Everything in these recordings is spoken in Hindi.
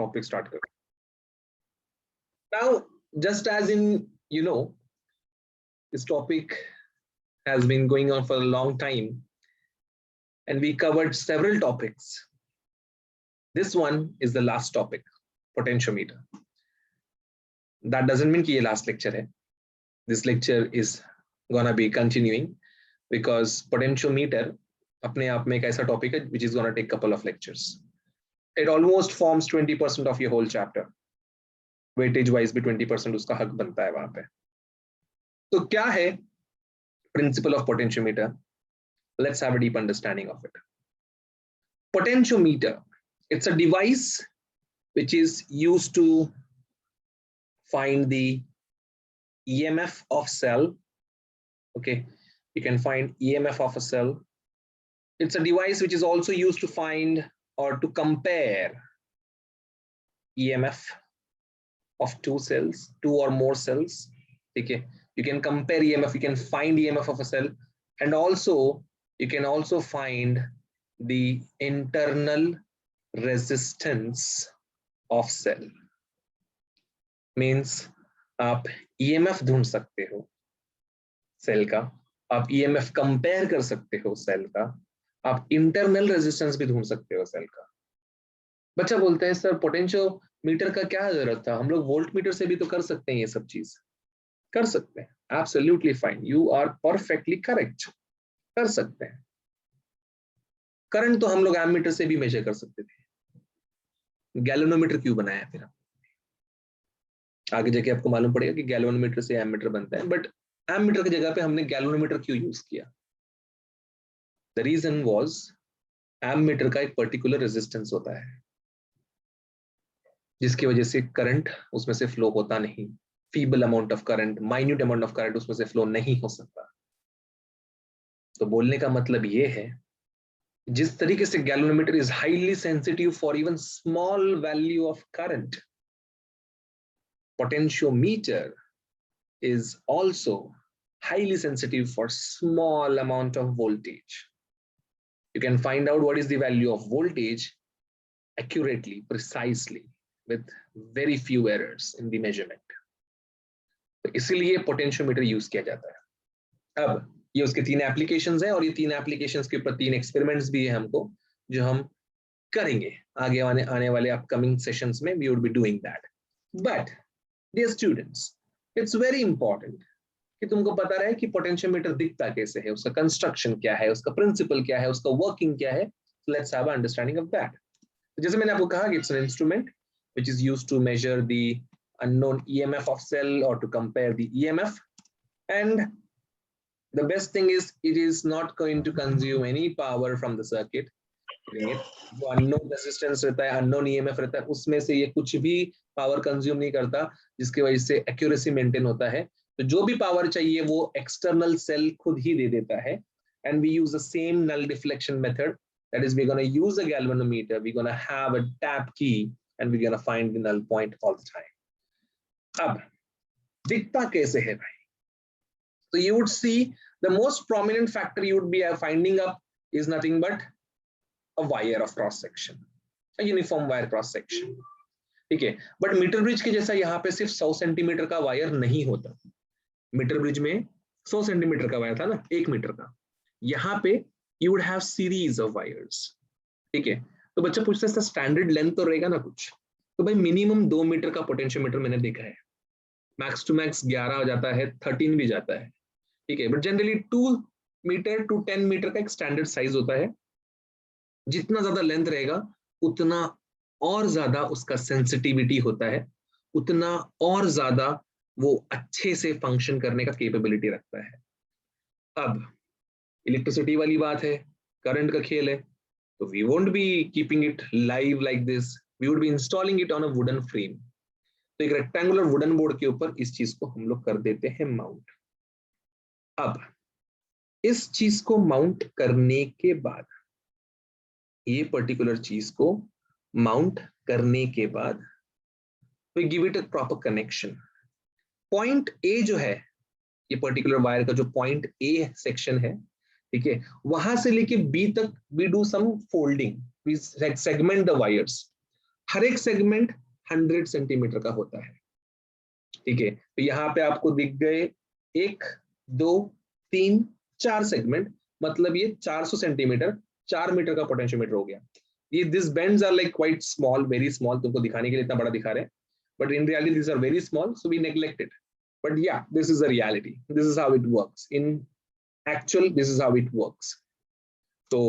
टॉपिक स्टार्ट करो। Now just as in this topic has been going on for a long time and we covered several topics. This one is the last topic, potentiometer. That doesn't mean कि ये last lecture है. This lecture is gonna be continuing because potentiometer अपने आप में एक ऐसा topic है which is gonna take couple of lectures. It almost forms 20% of your whole chapter. Weightage wise भी 20% उसका हक बनता है वहां पे. तो क्या है principle of potentiometer? Let's have a deep understanding of it. Potentiometer, it's a device which is used to find the EMF of cell. Okay, you can find EMF of a cell. It's a device which is also used to find or to compare EMF of two cells, two or more cells. Okay, you can compare EMF, you can find EMF of a cell, and also you can also find the internal resistance of cell. Means आप EMF ढूंढ सकते हो सेल का, आप EMF कंपेयर कर सकते हो सेल का, आप इंटरनल रेजिस्टेंस भी ढूंढ सकते हो सेल का. बच्चा बोलते हैं सर पोटेंशियोमीटर का क्या जरूरत था, हम लोग वोल्ट मीटर से भी तो कर सकते हैं, ये सब चीज कर सकते हैं. Absolutely fine, you are perfectly correct, कर सकते हैं. करंट तो हम लोग एमीटर से भी मेजर कर सकते थे, गैल्वेनोमीटर क्यों बनाया फिर? आगे जाके आपको मालूम पड़ेगा कि गैल्वेनोमीटर से एमीटर बनता है, बट एमीटर की जगह पे हमने गैल्वेनोमीटर क्यों यूज किया? द रीजन वाज एमीटर का एक पर्टिकुलर रेजिस्टेंस होता है जिसकी वजह से करंट उसमें से फ्लो होता नहीं. Feeble amount of current, minute amount of current उसमें से फ्लो नहीं हो सकता. तो बोलने का मतलब ये है जिस तरीके से galvanometer is highly sensitive for even small value of current, potentiometer is also highly sensitive for small amount of voltage. You can find out what is the value of voltage accurately, precisely, with very few errors in the measurement. तो इसीलिए पोटेंशियोमीटर यूज किया जाता है. अब ये उसके 3 एप्लीकेशंस हैं और ये 3 एप्लीकेशंस के ऊपर 3 एक्सपेरिमेंट्स भी है हमको, जो हम करेंगे आगे आने वाले अपकमिंग सेशंस में. We would be doing that. But dear students, it's very important कि तुमको पता रहे कि पोटेंशियोमीटर दिखता कैसे है, उसका कंस्ट्रक्शन क्या है, उसका प्रिंसिपल क्या है, उसका वर्किंग क्या है. Let's have a understanding of that. जैसे मैंने आपको कहा कि it's an instrument which is used to measure the unknown EMF of cell or to compare the EMF, and the best thing is it is not going to consume any power from the circuit. जो unknown resistance रहता है, unknown EMF रहता है, उसमें से ये कुछ भी पावर कंज्यूम नहीं करता, जिसकी वजह से एक्यूरेसी मेंटेन होता है. तो जो भी पावर चाहिए वो एक्सटर्नल सेल खुद ही दे देता है. And we use the same null deflection method, that is we gonna use a galvanometer, we gonna have a tap key and we gonna find the null point all the time. अब दिखता कैसे है भाई? तो you would see the most prominent factor you would be finding up is nothing but a wire of cross section, a uniform wire cross section. ठीक है, बट मीटर ब्रिज के जैसा यहाँ पे सिर्फ 100 सेंटीमीटर का वायर नहीं होता. मीटर ब्रिज में 100 सेंटीमीटर का वायर था ना, 1 मीटर का. यहाँ पे you would have series of wires. ठीक है, तो बच्चा पूछता है स्टैंडर्ड लेंथ तो रहेगा ना कुछ. तो भाई मिनिमम 2 मीटर का पोटेंशियोमीटर मैंने देखा है, मैक्स टू मैक्स 11 हो जाता है, 13 भी जाता है. ठीक है, but generally 2 metre to 10 metre का एक स्टैंडर्ड साइज होता है. जितना ज्यादा लेंथ रहेगा उतना और ज्यादा उसका सेंसिटिविटी होता है, उतना और ज्यादा वो अच्छे से फंक्शन करने का कैपेबिलिटी रखता है. अब इलेक्ट्रिसिटी वाली बात है, करंट का खेल है, तो we won't be keeping it live like this, we would be installing it on a wooden frame. तो एक रेक्टेंगुलर वुडन बोर्ड के ऊपर इस चीज को हम लोग कर देते हैं माउंट. अब इस चीज को माउंट करने के बाद, ये पर्टिकुलर चीज को माउंट करने के बाद we give it a proper connection. Point A जो है, ये पर्टिकुलर वायर का जो पॉइंट ए सेक्शन है, ठीक है, वहां से लेके बी तक we do some folding, we segment the wires. हर एक सेगमेंट 100 सेंटीमीटर का होता है। ठीक है, तो यहाँ पे आपको दिख गए 1 2 3 4 सेगमेंट, मतलब ये 400 सेंटीमीटर 4 मीटर का पोटेंशियोमीटर हो गया। ये this bends are like quite small, very small, तुमको दिखाने के लिए इतना बड़ा दिखा रहे हैं, but in reality this are very small, so we neglect it, but yeah this is the reality, this is how it works in actual, this is how it works. तो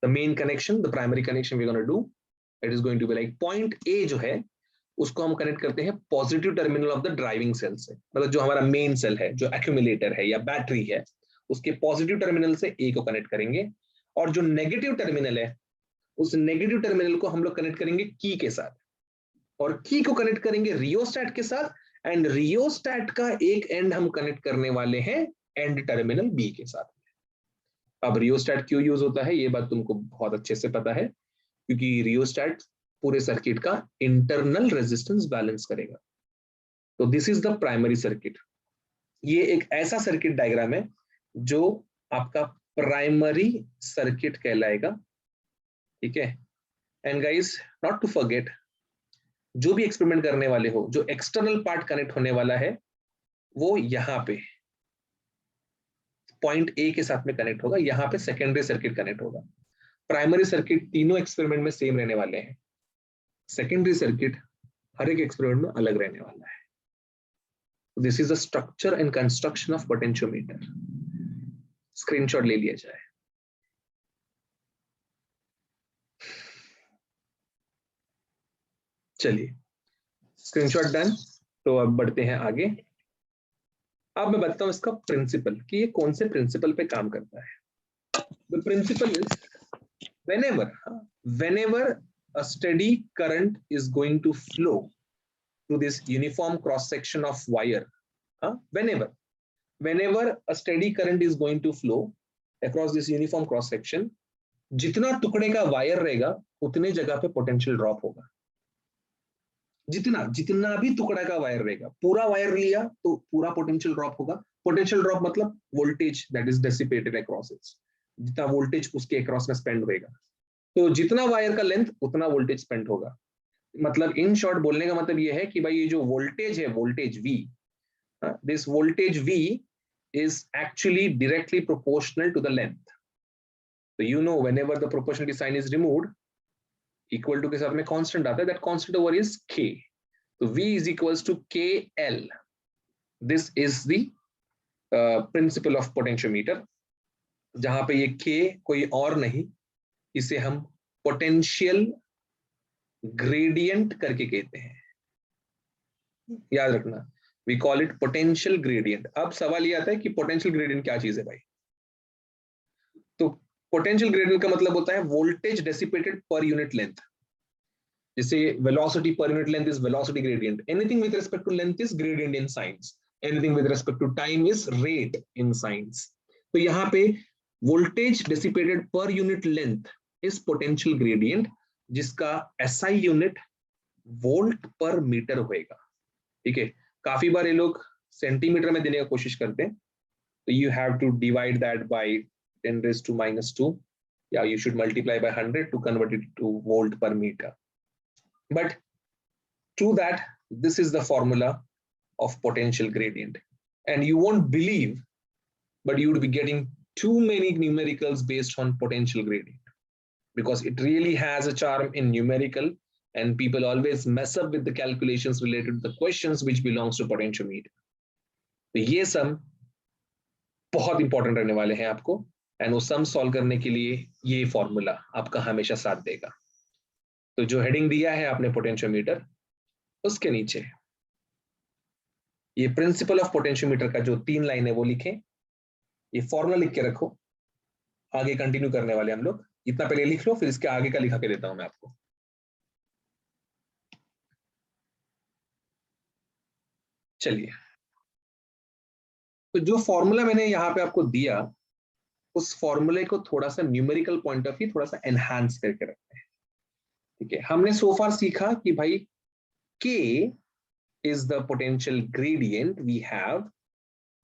the main connection, the primary connection we're going to do, it is going to be like point A जो है उसको हम कनेक्ट करते हैं positive terminal of the driving cell से, मतलब जो हमारा मेन सेल है, जो एक्यूमुलेटर है या बैटरी है, उसके पॉजिटिव टर्मिनल से ए को कनेक्ट करेंगे, और जो नेगेटिव टर्मिनल है उस नेगेटिव टर्मिनल को हम लोग कनेक्ट करेंगे की के साथ, और की को कनेक्ट करेंगे रियोस्टैट के साथ, एंड रियोस्टैट का एक एंड हम कनेक्ट करने वाले हैं एंड टर्मिनल बी के साथ। अब रियोस्टैट क्यों यूज होता है ये बात तुमको बहुत अच्छे से पता है, क्योंकि रियोस्टैट पूरे सर्किट का इंटरनल रेजिस्टेंस बैलेंस करेगा। तो this is the primary circuit. ये एक ऐसा सर्किट डायग्राम है जो आपका प्राइमरी सर्किट कहलाएगा। ठीक है, and guys not to forget, जो भी एक्सपेरिमेंट करने वाले हो, जो एक्सटर्नल पार्ट कनेक्ट होने वाला है वो यहाँ पे पॉइंट ए के साथ में कनेक्ट होगा, यहाँ पे सेकेंडरी सर्किट कनेक्ट होगा। प्राइमरी सर्किट तीनों एक्सपेरिमेंट में सेम रहने वाले हैं, सेकेंडरी सर्किट हर एक एक्सपेरिमेंट में अलग रहने वाला है। This is the structure and construction of potentiometer. Screenshot ले लिया जाए। चलिए, स्क्रीनशॉट डन। तो अब बढ़ते हैं आगे। अब मैं बताता हूं इसका प्रिंसिपल, कि ये कौन से प्रिंसिपल पे काम करता है। The principle is whenever a steady current is going to flow through this uniform cross section of wire, whenever a steady current is going to flow across this uniform cross section, जितना टुकड़े का वायर रहेगा उतने जगह पे पोटेंशियल ड्रॉप होगा। जितना भी टुकड़ा का वायर रहेगा, पूरा वायर लिया तो पूरा पोटेंशियल ड्रॉप होगा। पोटेंशियल ड्रॉप मतलब voltage that is dissipated across its, जितना वोल्टेज उसके अक्रॉस में स्पेंड होएगा। तो जितना वायर का लेंथ उतना वोल्टेज स्पेंड होगा। मतलब इन शॉर्ट बोलने का मतलब ये है कि भाई ये जो वोल्टेज है, voltage V, this voltage V is actually directly proportional to the length. So you know whenever the proportionality sign is removed, equal to के साथ में constant आता है, that constant over is K. So V is equals to KL. This is the principle of potentiometer, जहां पे ये K कोई और नहीं, इसे हम पोटेंशियल ग्रेडियंट करके कहते हैं। याद रखना, we call it potential gradient. अब सवाल ये आता है कि पोटेंशियल ग्रेडियंट क्या चीज है भाई। तो पोटेंशियल ग्रेडियंट का मतलब होता है voltage dissipated per unit length. जैसे velocity per unit length is velocity gradient, anything with respect to length is gradient in science, anything with respect to time is rate in science. तो यहाँ पे voltage dissipated per unit length is potential gradient, जिसका SI unit volt per metre होएगा। ठीक है, काफी बार ये लोग सेंटीमीटर में देने की कोशिश करते हैं, तो you have to divide that by 10⁻⁻², या you should multiply by 100 to convert it to volt per metre. But true that this is the formula of potential gradient, and you won't believe, but you would be getting too many numericals based on potential gradient, because it really has a charm in numerical, and people always mess up with the calculations related to the questions which belongs to potentiometer. तो ये सम बहुत इंपॉर्टेंट रहने वाले हैं आपको, एंड वो सम सॉल्व करने के लिए ये फॉर्मूला आपका हमेशा साथ देगा। तो जो हेडिंग दिया है आपने पोटेंशियोमीटर, उसके नीचे ये प्रिंसिपल ऑफ पोटेंशियोमीटर का जो 3 लाइन है वो लिखें, ये फॉर्मूला लिख के रखो। आगे कंटिन्यू करने वाले हम लोग, इतना पहले लिख लो, फिर इसके आगे का लिखा के देता हूं मैं आपको। चलिए, तो जो फॉर्मूला मैंने यहां पे आपको दिया, उस फॉर्मूले को थोड़ा सा न्यूमेरिकल पॉइंट ऑफ व्यू थोड़ा सा एनहांस करके रखते हैं। ठीक है, हमने सो फार सीखा कि भाई K is the potential gradient we have,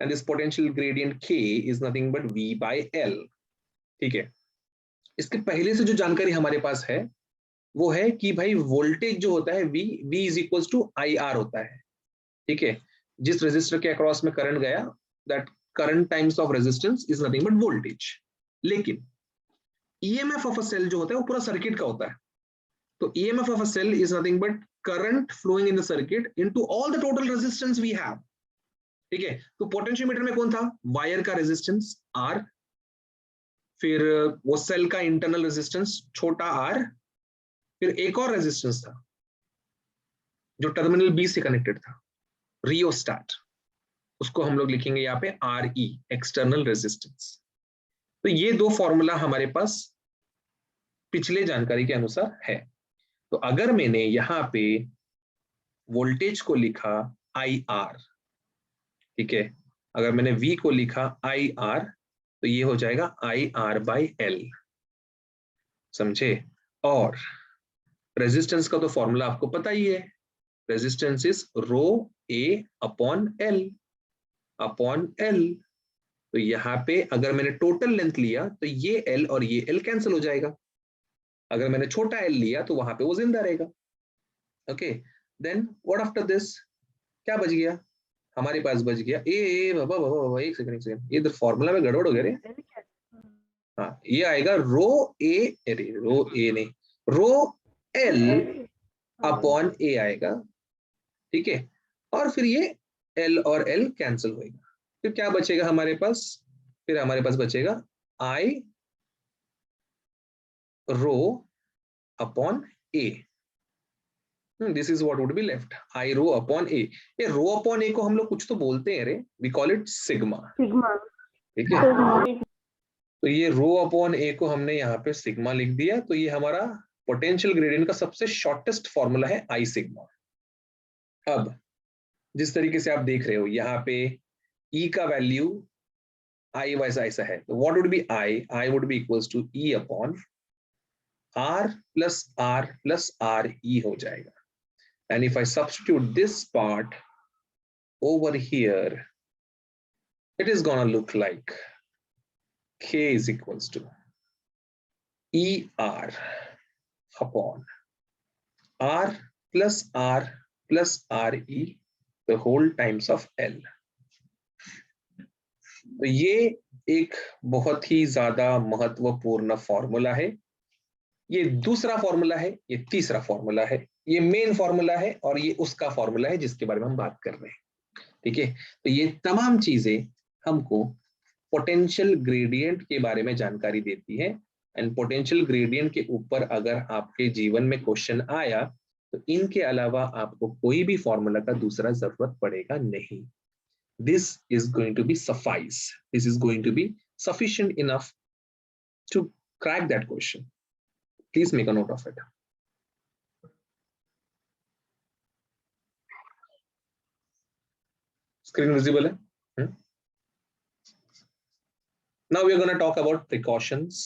and this potential gradient K is nothing but V by L. ठीक है, इसके पहले से जो जानकारी हमारे पास है वो है कि भाई वोल्टेज जो होता है V is equal to IR होता है, ठीक है। जिस रेजिस्टर के अक्रॉस में करंट गया, that current times of resistance is nothing but voltage. लेकिन EMF ऑफ अ सेल जो होता है वो पूरा सर्किट का होता है। तो EMF of a cell is nothing but current flowing in the circuit into all the total resistance we have, ठीक है। तो पोटेंशियोमीटर में कौन था, वायर का रेजिस्टेंस R, फिर वो सेल का इंटरनल रेजिस्टेंस छोटा r, फिर एक और रेजिस्टेंस था जो टर्मिनल B से कनेक्टेड था, रियोस्टैट, उसको हम लोग लिखेंगे यहाँ पे RE, एक्सटर्नल रेजिस्टेंस। तो ये दो फॉर्मूला हमारे पास पिछले जानकारी के अनुसार है। तो अगर मैंने यहाँ पे वोल्टेज को लिखा IR, ठीक है, अगर मैंने V को लिखा IR, तो ये हो जाएगा IR/L, समझे। और रेजिस्टेंस का तो फॉर्मूला आपको पता ही है, resistance is rho A upon L। तो यहाँ पे अगर मैंने टोटल लेंथ लिया तो ये L और ये L कैंसिल हो जाएगा, अगर मैंने छोटा L लिया तो वहां पे वो जिंदा रहेगा। Okay, then what after this, क्या बच गया हमारे पास, बच गया ए बाबा बाबा बाबा, एक सेकंड, ये तो फॉर्मूला में गड़बड़ हो गया रे। हाँ, ये आएगा रो ए, अरे रो ए नहीं, रो L अपॉन A आएगा, ठीक है। और फिर ये L और L कैंसिल होएगा, फिर क्या बचेगा हमारे पास, फिर हमारे पास बचेगा I rho upon A। This is what would be left, I rho upon A। ये रो अपॉन A को हम लोग कुछ तो बोलते हैं रे, वी कॉल इट सिग्मा, ठीक है। तो ये रो अपॉन A को हमने यहाँ पे सिग्मा लिख दिया, तो ये हमारा पोटेंशियल ग्रेडियंट का सबसे शॉर्टेस्ट फॉर्मूला है I सिग्मा। अब जिस तरीके से आप देख रहे हो यहाँ पे E का वैल्यू I वैसा ऐसा है, तो what would be I would be equals to E upon R plus R E हो जाएगा। And if I substitute this part over here, it is gonna look like K is equals to ER upon R plus RE the whole times of L। तो ये एक बहुत ही ज्यादा महत्वपूर्ण फॉर्मूला है। ये दूसरा फॉर्मूला है, ये तीसरा फॉर्मूला है, ये मेन फॉर्मूला है और ये उसका फॉर्मूला है जिसके बारे में हम बात कर रहे हैं, ठीक है। तो ये तमाम चीजें हमको पोटेंशियल ग्रेडियंट के बारे में जानकारी देती है। एंड पोटेंशियल ग्रेडियंट के ऊपर अगर आपके जीवन में क्वेश्चन आया तो इनके अलावा आपको कोई भी फॉर्मूला का दूसरा जरूरत पड़ेगा नहीं। This is going to be suffice, this is going to be sufficient enough to crack that question. Please make a note of it. Screen visible है? Now we are going to talk about precautions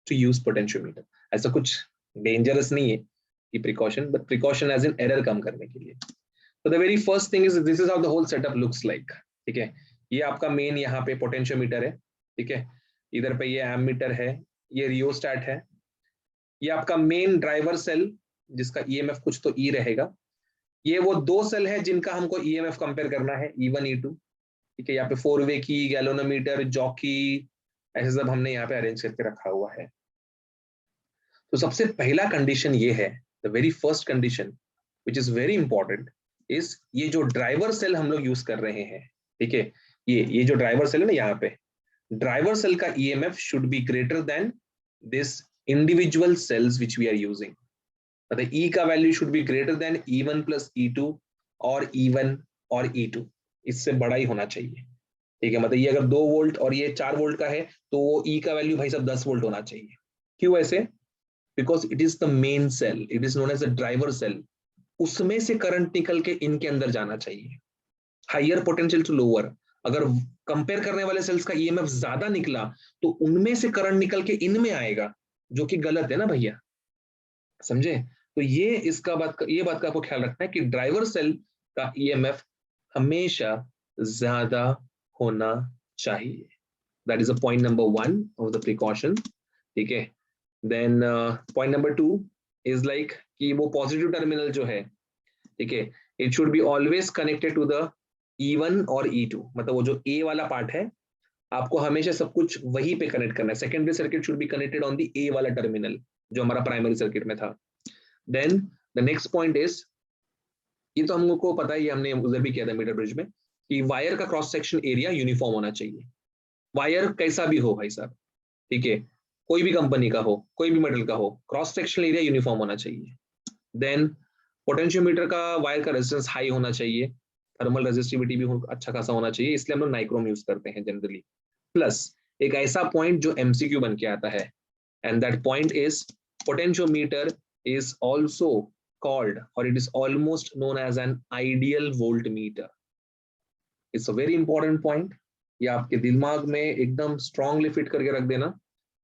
to use potentiometer. ऐसा कुछ डेंजरस नहीं है कि precaution, but precaution as in error कम करने के लिए। So the very first thing is this is how the whole setup looks like, ठीक है। ये आपका मेन यहाँ पे पोटेंशियोमीटर है, ठीक है। इधर पे ये एमीटर है, ये रियोस्टैट है, ये आपका मेन ड्राइवर सेल जिसका EMF कुछ तो E रहेगा। ये वो दो सेल है जिनका हमको EMF कंपेयर करना है, E1 E2, ठीक है। यहाँ पे 4 वे की, गैल्वेनोमीटर, जॉकी, ऐसे सब हमने यहाँ पे अरेंज करके रखा हुआ है। तो सबसे पहला कंडीशन ये है, the very first condition which is very important is ये जो ड्राइवर सेल हम लोग यूज कर रहे हैं, ठीक है, ये जो ड्राइवर सेल है ना, यहाँ पे ड्राइवर सेल का EMF should be greater than this individual cells which we are using. मतलब E का value should be greater than E1 plus E2 और E1 और E2, इससे बड़ा ही होना चाहिए, ठीक है। मतलब ये अगर 2 वोल्ट और ये 4 वोल्ट का है तो वो E का वैल्यू भाई साहब 10 वोल्ट होना चाहिए। क्यों ऐसे? Because it is the main cell, it is known as the driver cell, उसमें से करंट निकल के इनके अंदर जाना चाहिए। हाइयर पोटेंशियल टू लोअर, अगर कंपेयर करने वाले सेल्स का EMF ज्यादा निकला तो उनमें से करंट निकल के इनमें आएगा, जो कि गलत है ना भैया, समझे। तो ये बात का आपको ख्याल रखना है कि ड्राइवर सेल का EMF हमेशा ज्यादा होना चाहिए। That is a point number 1 of the precaution, ठीक है। Then point number 2, is like कि वो पॉजिटिव टर्मिनल जो है, ठीक है, it should be always connected to the E1 और E2, मतलब वो जो ए वाला पार्ट है आपको हमेशा सब कुछ वहीं पे कनेक्ट करना है. Secondary circuit should be connected on the A वाला टर्मिनल जो हमारा प्राइमरी सर्किट में था. Then the next point is, ये तो हमको पता ही, हमने उधर भी किया था मीटर ब्रिज में, कि वायर का क्रॉस सेक्शन एरिया यूनिफॉर्म होना चाहिए. वायर कैसा भी हो भाई साहब, ठीक है, कोई भी कंपनी का हो, कोई भी मेटल का हो, क्रॉस सेक्शनल एरिया यूनिफॉर्म होना चाहिए. देन पोटेंशियोमीटर का वायर का रेजिस्टेंस हाई होना चाहिए, थर्मल रेजिस्टिविटी भी अच्छा खासा होना चाहिए, इसलिए हम लोग नाइक्रोम यूज करते हैं जनरली. प्लस एक ऐसा पॉइंट जो एमसीक्यू बन के आता है, and that point is potentiometer is also called, or it is almost known as an ideal voltmeter. It's a very important point. ये आपके दिमाग में एकदम स्ट्रांगली फिट करके रख देना.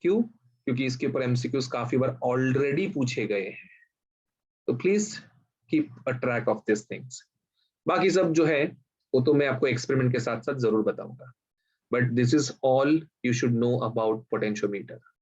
क्यों? क्योंकि इसके ऊपर एमसीक्यूज काफी बार ऑलरेडी पूछे गए हैं. तो please keep a track of this things. बाकी सब जो है वो तो मैं आपको एक्सपेरिमेंट के साथ साथ जरूर बताऊंगा. But this is all you should know about potentiometer.